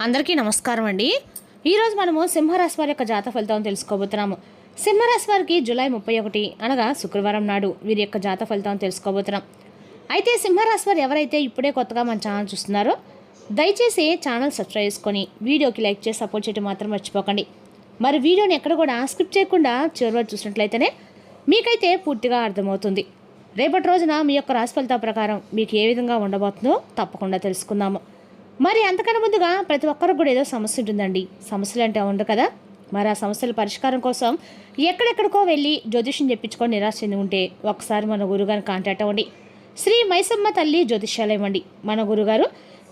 అందరికీ నమస్కారం అండి. ఈరోజు మనము సింహరాశి వారి యొక్క జాతక ఫలితం తెలుసుకోబోతున్నాము. సింహరాశి వారికి జూలై 31 అనగా శుక్రవారం నాడు వీరి యొక్క జాతక ఫలితం తెలుసుకోబోతున్నాం. అయితే సింహరాశి వారు ఎవరైతే ఇప్పుడే కొత్తగా మన ఛానల్ చూస్తున్నారో దయచేసి ఛానల్ సబ్స్క్రైబ్ చేసుకొని వీడియోకి లైక్ చేసి సపోర్ట్ చేయడం మాత్రం మర్చిపోకండి. మరి వీడియోని ఎక్కడ కూడా స్కిప్ చేయకుండా చివరి వరకు చూసినట్లయితేనే మీకైతే పూర్తిగా అర్థమవుతుంది. రేపటి రోజున మీ యొక్క రాశి ఫలితాల ప్రకారం మీకు ఏ విధంగా ఉండబోతుందో తప్పకుండా తెలుసుకుందాము. మరి అంతకన్నా ముందుగా ప్రతి ఒక్కరికి కూడా ఏదో సమస్య ఉంటుందండి. సమస్యలు అంటే ఉండదు కదా. మరి ఆ సమస్యల పరిష్కారం కోసం ఎక్కడెక్కడికో వెళ్ళి జ్యోతిష్యం చెప్పించుకొని నిరాశ చెంది ఉంటే ఒకసారి మన గురుగారిని కాంటాక్ట్ అవ్వండి. శ్రీ మైసమ్మ తల్లి జ్యోతిష్యాలయం అండి. మన గురుగారు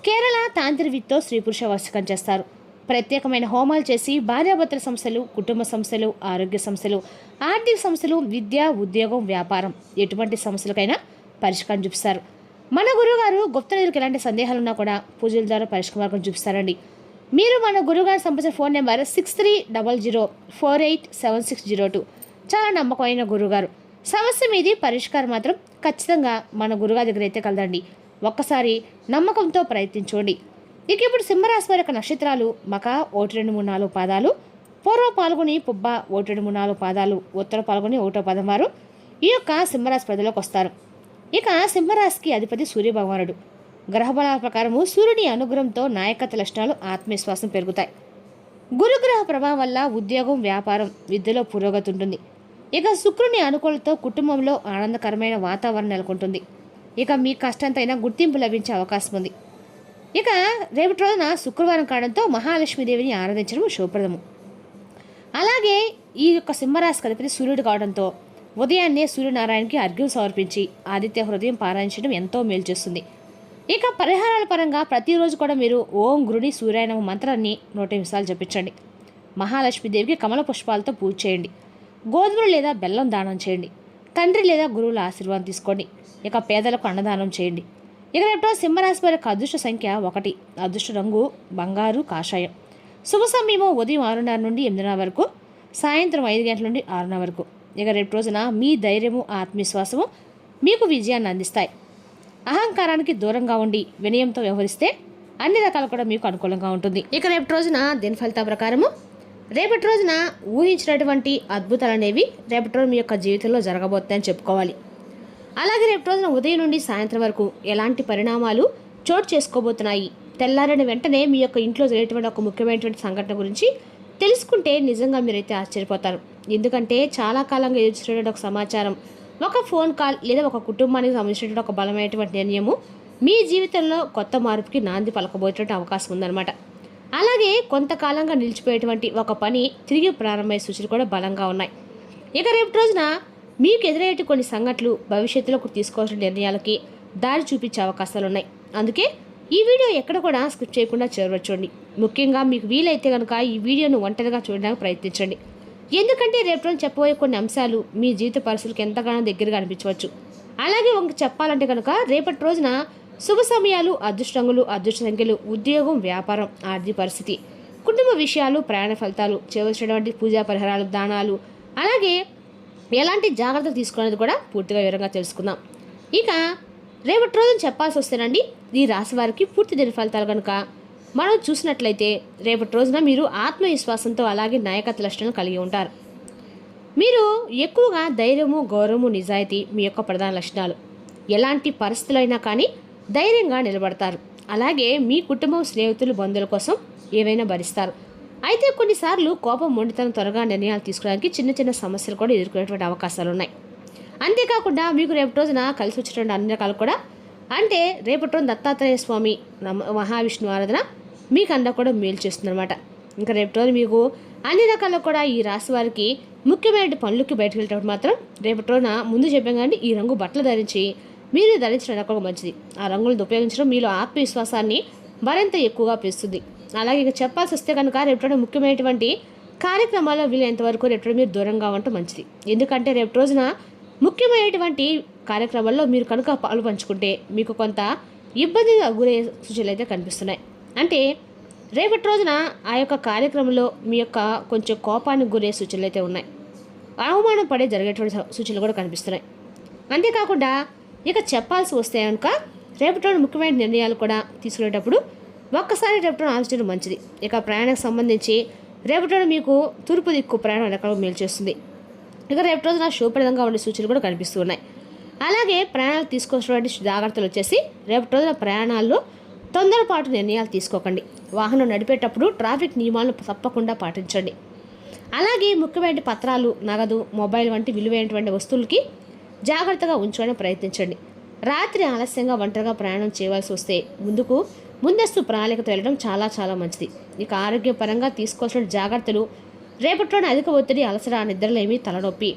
కేరళ తాంత్రివిత్తో స్త్రీ పురుష వశకం చేస్తారు. ప్రత్యేకమైన హోమాలు చేసి భార్యాభర్తల సమస్యలు, కుటుంబ సమస్యలు, ఆరోగ్య సమస్యలు, ఆర్థిక సమస్యలు, విద్య, ఉద్యోగం, వ్యాపారం ఎటువంటి సమస్యలకైనా పరిష్కారం చూపిస్తారు. మన గురుగారు గుప్త నిధులకు ఎలాంటి సందేహాలు ఉన్నా కూడా పూజల ద్వారా పరిష్కారం చూపిస్తారండి. మీరు మన గురుగారు సంబంధించిన ఫోన్ నెంబర్ 6300487602. చాలా నమ్మకమైన గురుగారు. సమస్య మీది పరిష్కారం మాత్రం ఖచ్చితంగా మన గురుగారి దగ్గర అయితే కలదండి. ఒక్కసారి నమ్మకంతో ప్రయత్నించండి. ఇక ఇప్పుడు సింహరాశి వారి యొక్క నక్షత్రాలు మక 1 2 3 4 పాదాలు, పూర్వ పాల్గొని పుబ్బ 1 2 3 4 పాదాలు, ఉత్తర పాల్గొని 1వ పదం వారు ఈ యొక్క సింహరాశి ప్రజలకు వస్తారు. ఇక సింహరాశికి అధిపతి సూర్యభగవానుడు. గ్రహబలాల ప్రకారము సూర్యుని అనుగ్రహంతో నాయకత్వ లక్షణాలు, ఆత్మవిశ్వాసం పెరుగుతాయి. గురుగ్రహ ప్రభావం వల్ల ఉద్యోగం, వ్యాపారం, విద్యలో పురోగతి ఉంటుంది. ఇక శుక్రుని అనుకూలతో కుటుంబంలో ఆనందకరమైన వాతావరణం నెలకొంటుంది. ఇక మీ కష్టంతైనా గుర్తింపు లభించే అవకాశం ఉంది. ఇక రేపటి రోజున శుక్రవారం కావడంతో మహాలక్ష్మీదేవిని ఆరాధించడం శుభప్రదము. అలాగే ఈ యొక్క సింహరాశికి అధిపతి సూర్యుడు కావడంతో ఉదయాన్నే సూర్యనారాయణకి అర్ఘ్యం సమర్పించి ఆదిత్య హృదయం పారాయణించడం ఎంతో మేలు చేస్తుంది. ఇక పరిహారాల పరంగా ప్రతిరోజు కూడా మీరు ఓం గురుని సూర్యాయనమ మంత్రాన్ని 108 సార్లు జపించండి. మహాలక్ష్మీదేవికి కమల పుష్పాలతో పూజ చేయండి. గోధుమలు లేదా బెల్లం దానం చేయండి. తండ్రి లేదా గురువుల ఆశీర్వాదం తీసుకోండి. ఇక పేదలకు అన్నదానం చేయండి. ఇక రేపు సింహరాశి వారి యొక్క అదృష్ట సంఖ్య 1, అదృష్ట రంగు బంగారు, కాషాయం. శుభ సమయము ఉదయం 6:30 నుండి 8:30 వరకు, సాయంత్రం 5 గంటల నుండి 6:30 వరకు. ఇక రేపు రోజున మీ ధైర్యము, ఆత్మవిశ్వాసము మీకు విజయాన్ని అందిస్తాయి. అహంకారానికి దూరంగా ఉండి వినయంతో వ్యవహరిస్తే అన్ని రకాలు కూడా మీకు అనుకూలంగా ఉంటుంది. ఇక రేపటి రోజున దిన ఫలితాల ప్రకారము రేపటి రోజున ఊహించినటువంటి అద్భుతాలు అనేవి రేపటి రోజు మీ యొక్క జీవితంలో జరగబోతాయని చెప్పుకోవాలి. అలాగే రేపటి రోజున ఉదయం నుండి సాయంత్రం వరకు ఎలాంటి పరిణామాలు చోటు చేసుకోబోతున్నాయి, తెల్లారిన వెంటనే మీ యొక్క ఇంట్లో జరిగేటువంటి ఒక ముఖ్యమైనటువంటి సంఘటన గురించి తెలుసుకుంటే నిజంగా మీరైతే ఆశ్చర్యపోతారు. ఎందుకంటే చాలా కాలంగా ఎదుర్కొనేటువంటి ఒక సమాచారం, ఒక ఫోన్ కాల్ లేదా ఒక కుటుంబానికి సంబంధించినటువంటి ఒక బలమైనటువంటి నిర్ణయము మీ జీవితంలో కొత్త మార్పుకి నాంది పలకబోయేటువంటి అవకాశం ఉందన్నమాట. అలాగే కొంతకాలంగా నిలిచిపోయేటువంటి ఒక పని తిరిగి ప్రారంభమయ్యే సూచనలు కూడా బలంగా ఉన్నాయి. ఇక రేపటి రోజున మీకు ఎదురయ్యే కొన్ని సంఘటనలు భవిష్యత్తులో తీసుకోవాల్సిన నిర్ణయాలకి దారి చూపించే అవకాశాలు ఉన్నాయి. అందుకే ఈ వీడియో ఎక్కడ కూడా స్కిప్ చేయకుండా చూడండి. ముఖ్యంగా మీకు వీలైతే కనుక ఈ వీడియోను ఒంటరిగా చూడడానికి ప్రయత్నించండి. ఎందుకంటే రేపు రోజు చెప్పబోయే కొన్ని అంశాలు మీ జీవిత పరిస్థితులకు ఎంతగానో దగ్గరగా అనిపించవచ్చు. అలాగే చెప్పాలంటే కనుక రేపటి రోజున శుభ సమయాలు, అదృష్ట రంగులు, అదృష్ట సంఖ్యలు, ఉద్యోగం, వ్యాపారం, ఆర్థిక పరిస్థితి, కుటుంబ విషయాలు, ప్రయాణ ఫలితాలు, చేయవలసినటువంటి పూజా పరిహారాలు, దానాలు, అలాగే ఎలాంటి జాగ్రత్తలు తీసుకునేది కూడా పూర్తిగా వివరంగా తెలుసుకుందాం. ఇక రేపటి రోజున చెప్పాల్సి వస్తేనండి, ఈ రాశి వారికి పూర్తి దిన ఫలితాలు కనుక మనం చూసినట్లయితే రేపటి రోజున మీరు ఆత్మవిశ్వాసంతో అలాగే నాయకత్వ లక్షణాలు కలిగి ఉంటారు. మీరు ఎక్కువగా ధైర్యము, గౌరవము, నిజాయితీ మీ యొక్క ప్రధాన లక్షణాలు. ఎలాంటి పరిస్థితులైనా కానీ ధైర్యంగా నిలబడతారు. అలాగే మీ కుటుంబం, స్నేహితులు, బంధువుల కోసం ఏవైనా భరిస్తారు. అయితే కొన్నిసార్లు కోపం, మొండితనం, త్వరగా నిర్ణయాలు తీసుకోవడానికి చిన్న చిన్న సమస్యలు కూడా ఎదుర్కొనేటువంటి అవకాశాలు ఉన్నాయి. అంతేకాకుండా మీకు రేపటి రోజున కలిసి వచ్చేటువంటి అన్ని రకాలు కూడా అంటే రేపటి రోజున దత్తాత్రేయ స్వామి, మహావిష్ణు ఆరాధన మీకు అంతా కూడా మేలు చేస్తుందన్నమాట. ఇంకా రేపటి రోజు మీకు అన్ని రకాల్లో కూడా ఈ రాశి వారికి ముఖ్యమైన పనులకి బయటకు వెళ్ళేటప్పుడు మాత్రం రేపటి రోజున ముందు చెప్పాం కానీ ఈ రంగు బట్టలు ధరించి మీరు ధరించడం కూడా మంచిది. ఆ రంగులను ఉపయోగించడం మీలో ఆత్మవిశ్వాసాన్ని మరింత ఎక్కువగా పెంచుతుంది. అలాగే ఇక చెప్పాల్సి వస్తే కనుక రేపటి ముఖ్యమైనటువంటి కార్యక్రమాల్లో వీలైనంతవరకు రేపటి మీరు దూరంగా ఉండటం మంచిది. ఎందుకంటే రేపటి రోజున ముఖ్యమైనటువంటి కార్యక్రమాల్లో మీరు కనుక పాలు పంచుకుంటే మీకు కొంత ఇబ్బందిగా గురయ్యే సూచనలు అయితే కనిపిస్తున్నాయి. అంటే రేపటి రోజున ఆ యొక్క కార్యక్రమంలో మీ యొక్క కొంచెం కోపానికి గురయ్యే సూచనలు అయితే ఉన్నాయి. అవమానం పడే జరిగేటువంటి సూచనలు కూడా కనిపిస్తున్నాయి. అంతేకాకుండా ఇక చెప్పాల్సి వస్తే కనుక రేపటి రోజు ముఖ్యమైన నిర్ణయాలు కూడా తీసుకునేటప్పుడు ఒక్కసారి రేపటి రోజున ఆలోచించడం మంచిది. ఇక ప్రయాణానికి సంబంధించి రేపటి రోజున మీకు తూర్పు దిక్కు ప్రయాణం ఎక్కడ మేలు చేస్తుంది. ఇక రేపటి రోజున శుభప్రదంగా ఉండే సూచనలు కూడా కనిపిస్తూ ఉన్నాయి. అలాగే ప్రయాణాలు తీసుకోవాల్సినటువంటి జాగ్రత్తలు వచ్చేసి రేపటి రోజున ప్రయాణాల్లో తొందరపాటు నిర్ణయాలు తీసుకోకండి. వాహనం నడిపేటప్పుడు ట్రాఫిక్ నియమాలను తప్పకుండా పాటించండి. అలాగే ముఖ్యమైన పత్రాలు, నగదు, మొబైల్ వంటి విలువైనటువంటి వస్తువులకి జాగ్రత్తగా ఉంచుకోవడానికి ప్రయత్నించండి. రాత్రి ఆలస్యంగా ఒంటరిగా ప్రయాణం చేయవలసి వస్తే ముందస్తు ప్రణాళికతో వెళ్ళడం చాలా చాలా మంచిది. ఇక ఆరోగ్యపరంగా తీసుకోవాల్సిన జాగ్రత్తలు రేపట్లోనే అధిక ఒత్తిడి, అలసట, నిద్రలేమి, తలనొప్పి,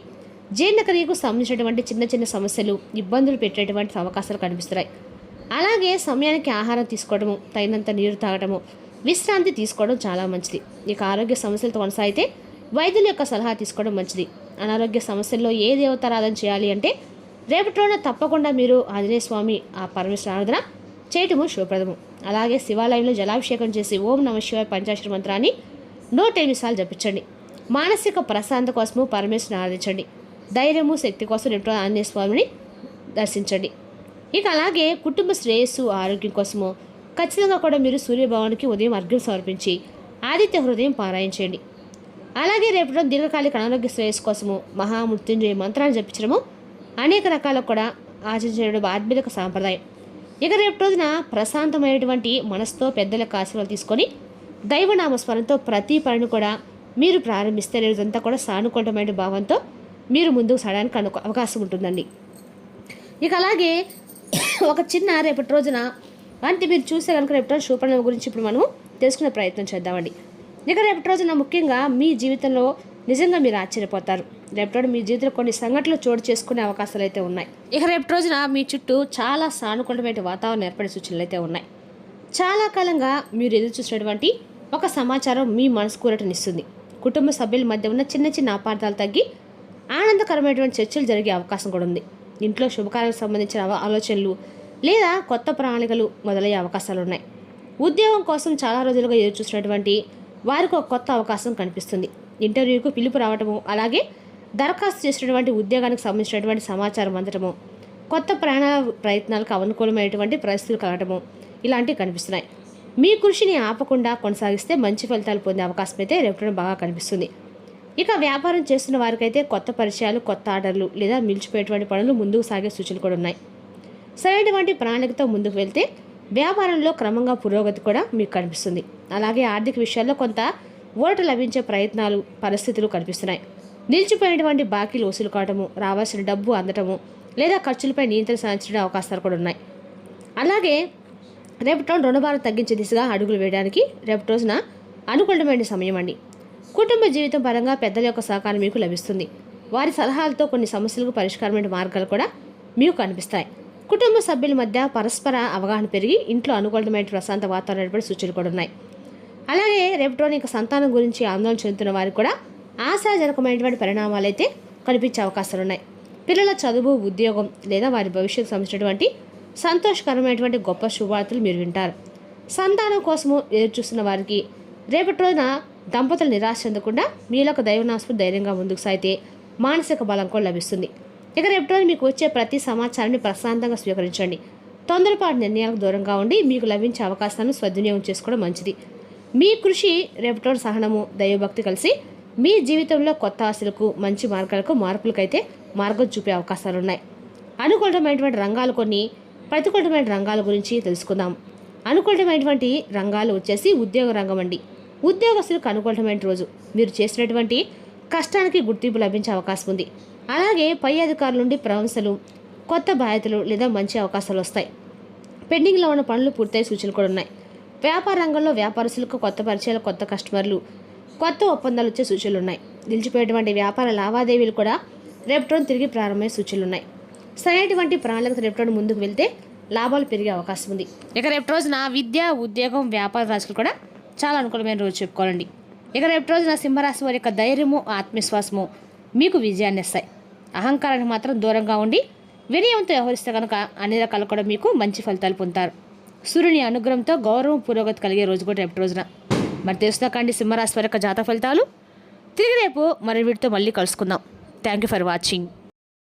జీర్ణక్రియకు సంబంధించినటువంటి చిన్న చిన్న సమస్యలు ఇబ్బందులు పెట్టేటువంటి అవకాశాలు కనిపిస్తున్నాయి. అలాగే సమయానికి ఆహారం తీసుకోవడము, తగినంత నీరు తాగడము, విశ్రాంతి తీసుకోవడం చాలా మంచిది. ఇక ఆరోగ్య సమస్యలతో కొనసాగితే వైద్యుల యొక్క సలహా తీసుకోవడం మంచిది. అనారోగ్య సమస్యల్లో ఏ దేవతారాధన చేయాలి అంటే రేపటిలోనే తప్పకుండా మీరు ఆంజనేయ స్వామి ఆ పరమేశ్వర ఆరాధన చేయటము శుభప్రదము. అలాగే శివాలయంలో జలాభిషేకం చేసి ఓం నమః శివాయ పంచాక్షర మంత్రాన్ని 108 సార్లు జపించండి. మానసిక ప్రశాంతత కోసము పరమేశ్వరుని ఆరాధించండి. ధైర్యము, శక్తి కోసం రేపటి ఆంజనేయ స్వామిని దర్శించండి. ఇక అలాగే కుటుంబ శ్రేయస్సు, ఆరోగ్యం కోసము ఖచ్చితంగా కూడా మీరు సూర్యభగవానికి ఉదయం అర్ఘ్యం సమర్పించి ఆదిత్య హృదయం పారాయణించండి. అలాగే రేపటి దీర్ఘకాలిక అనారోగ్య శ్రేయస్సు కోసము మహామృత్యుంజయ మంత్రాన్ని జపించడము అనేక రకాలకు కూడా ఆచరించడం ఆధ్యాత్మిక సాంప్రదాయం. ఇక రేపటి రోజున ప్రశాంతమైనటువంటి మనసుతో పెద్దల ఆశీర్వాదాలు తీసుకొని దైవనామస్మరణతో ప్రతి పనిని కూడా మీరు ప్రారంభిస్తే రోజంతా కూడా సానుకూలమైన భావంతో మీరు ముందుకు సాగడానికి అవకాశం ఉంటుందండి. ఇక అలాగే ఒక చిన్న రేపటి రోజున అంటే మీరు చూస్తే కనుక రేపటి రోజు శుభప్రదం గురించి ఇప్పుడు మనం తెలుసుకునే ప్రయత్నం చేద్దామండి. ఇక రేపటి రోజున ముఖ్యంగా మీ జీవితంలో నిజంగా మీరు ఆశ్చర్యపోతారు. రేపటి రోజు మీ జీవితంలో కొన్ని సంఘటనలు చోటు చేసుకునే అవకాశాలు అయితే ఉన్నాయి. ఇక రేపటి రోజున మీ చుట్టూ చాలా సానుకూలమైన వాతావరణం ఏర్పడే సూచనలు అయితే ఉన్నాయి. చాలా కాలంగా మీరు ఎదురు చూసినటువంటి ఒక సమాచారం మీ మనసు కూరటనిస్తుంది. కుటుంబ సభ్యుల మధ్య ఉన్న చిన్న చిన్న అపార్థాలు తగ్గి ఆనందకరమైనటువంటి చర్చలు జరిగే అవకాశం కూడా ఉంది. ఇంట్లో శుభకార్యాలకు సంబంధించిన ఆలోచనలు లేదా కొత్త ప్రణాళికలు మొదలయ్యే అవకాశాలు ఉన్నాయి. ఉద్యోగం కోసం చాలా రోజులుగా ఎదురు చూసినటువంటి వారికి ఒక కొత్త అవకాశం కనిపిస్తుంది. ఇంటర్వ్యూకు పిలుపు రావటము, అలాగే దరఖాస్తు చేసినటువంటి ఉద్యోగానికి సంబంధించినటువంటి సమాచారం అందటము, కొత్త ప్రయత్నాలకు అనుకూలమైనటువంటి పరిస్థితులు కలగటము ఇలాంటివి కనిపిస్తున్నాయి. మీ కృషిని ఆపకుండా కొనసాగిస్తే మంచి ఫలితాలు పొందే అవకాశం అయితే రేపటి బాగా కనిపిస్తుంది. ఇక వ్యాపారం చేస్తున్న వారికైతే కొత్త పరిచయాలు, కొత్త ఆర్డర్లు లేదా నిలిచిపోయేటువంటి పనులు ముందుకు సాగే సూచనలు కూడా ఉన్నాయి. సరైనటువంటి ప్రణాళికతో ముందుకు వెళ్తే వ్యాపారంలో క్రమంగా పురోగతి కూడా మీకు కనిపిస్తుంది. అలాగే ఆర్థిక విషయాల్లో కొంత ఊరట లభించే ప్రయత్నాలు, పరిస్థితులు కనిపిస్తున్నాయి. నిలిచిపోయినటువంటి బాకీలు వసూలు కావటము, రావాల్సిన డబ్బు అందటము లేదా ఖర్చులపై నియంత్రణ సాధించడం అవకాశాలు కూడా ఉన్నాయి. అలాగే రేపటి రోజు రుణభారం తగ్గించే దిశగా అడుగులు వేయడానికి రేపటి రోజున అనుకూలమైన సమయం అండి. కుటుంబ జీవితం పరంగా పెద్దల యొక్క సహకారం మీకు లభిస్తుంది. వారి సలహాలతో కొన్ని సమస్యలకు పరిష్కారమైన మార్గాలు కూడా మీకు కనిపిస్తాయి. కుటుంబ సభ్యుల మధ్య పరస్పర అవగాహన పెరిగి ఇంట్లో అనుకూలమైన ప్రశాంత వాతావరణం ఏర్పడే సూచనలు కూడా ఉన్నాయి. అలాగే రేపటి రోజున ఇక సంతానం గురించి ఆందోళన చెందుతున్న వారికి కూడా ఆశాజనకమైనటువంటి పరిణామాలు అయితే కనిపించే అవకాశాలు ఉన్నాయి. పిల్లల చదువు, ఉద్యోగం లేదా వారి భవిష్యత్తు సంబంధించినటువంటి సంతోషకరమైనటువంటి గొప్ప శుభవార్తలు మీరు వింటారు. సంతానం కోసము ఎదురు చూస్తున్న వారికి రేపటి రోజున దంపతులు నిరాశ చెందకుండా మీలోకి దైవనాస్పద ధైర్యంగా ముందుకు సాగితే మానసిక బలం కూడా లభిస్తుంది. ఇక రేపటి రోజు మీకు వచ్చే ప్రతి సమాచారాన్ని ప్రశాంతంగా స్వీకరించండి. తొందరపాటు నిర్ణయాలకు దూరంగా ఉండి మీకు లభించే అవకాశాలను సద్వినియోగం చేసుకోవడం మంచిది. మీ కృషి, రేపటి రోజు సహనము, దైవభక్తి కలిసి మీ జీవితంలో కొత్త ఆశలకు, మంచి మార్పులకైతే మార్గం చూపే అవకాశాలు ఉన్నాయి. అనుకూలమైనటువంటి రంగాలు కొన్ని, ప్రతికూలమైన రంగాల గురించి తెలుసుకుందాం. అనుకూలమైనటువంటి రంగాలు వచ్చేసి ఉద్యోగ రంగం అండి. ఉద్యోగస్తులకు అనుకూలమైన రోజు. మీరు చేసినటువంటి కష్టానికి గుర్తింపు లభించే అవకాశం ఉంది. అలాగే పై అధికారుల నుండి ప్రశంసలు, కొత్త బాధ్యతలు లేదా మంచి అవకాశాలు వస్తాయి. పెండింగ్లో ఉన్న పనులు పూర్తయ్యే సూచనలు కూడా ఉన్నాయి. వ్యాపార రంగంలో వ్యాపారస్తులకు కొత్త పరిచయాలు, కొత్త కస్టమర్లు, కొత్త ఒప్పందాలు వచ్చే సూచనలు ఉన్నాయి. నిలిచిపోయేటువంటి వ్యాపార లావాదేవీలు కూడా రేపటి రోజు తిరిగి ప్రారంభమయ్యే సూచనలు ఉన్నాయి. సరైనటువంటి ప్రణాళికతో రేపటి రోజు ముందుకు వెళ్తే లాభాలు పెరిగే అవకాశం ఉంది. ఇక రేపటి రోజున విద్య, ఉద్యోగం, వ్యాపార రాశులు కూడా చాలా అనుకూలమైన రోజు చెప్పుకోవాలండి. ఇక రేపటి రోజున సింహరాశి వారి యొక్క ధైర్యము, ఆత్మవిశ్వాసము మీకు విజయాన్ని ఇస్తాయి. అహంకారానికి మాత్రం దూరంగా ఉండి వినయంతో వ్యవహరిస్తే కనుక అన్ని రకాలు కూడా మీకు మంచి ఫలితాలు పొందుతారు. సూర్యుని అనుగ్రహంతో గౌరవం, పురోగతి కలిగే రోజు కూడా రేపటి రోజున. మరి తెలుసుకుందాకండి సింహరాశి వారి యొక్క జాతక ఫలితాలు. తిరిగి రేపు మరి వీటితో మళ్ళీ కలుసుకుందాం. Thank you for watching.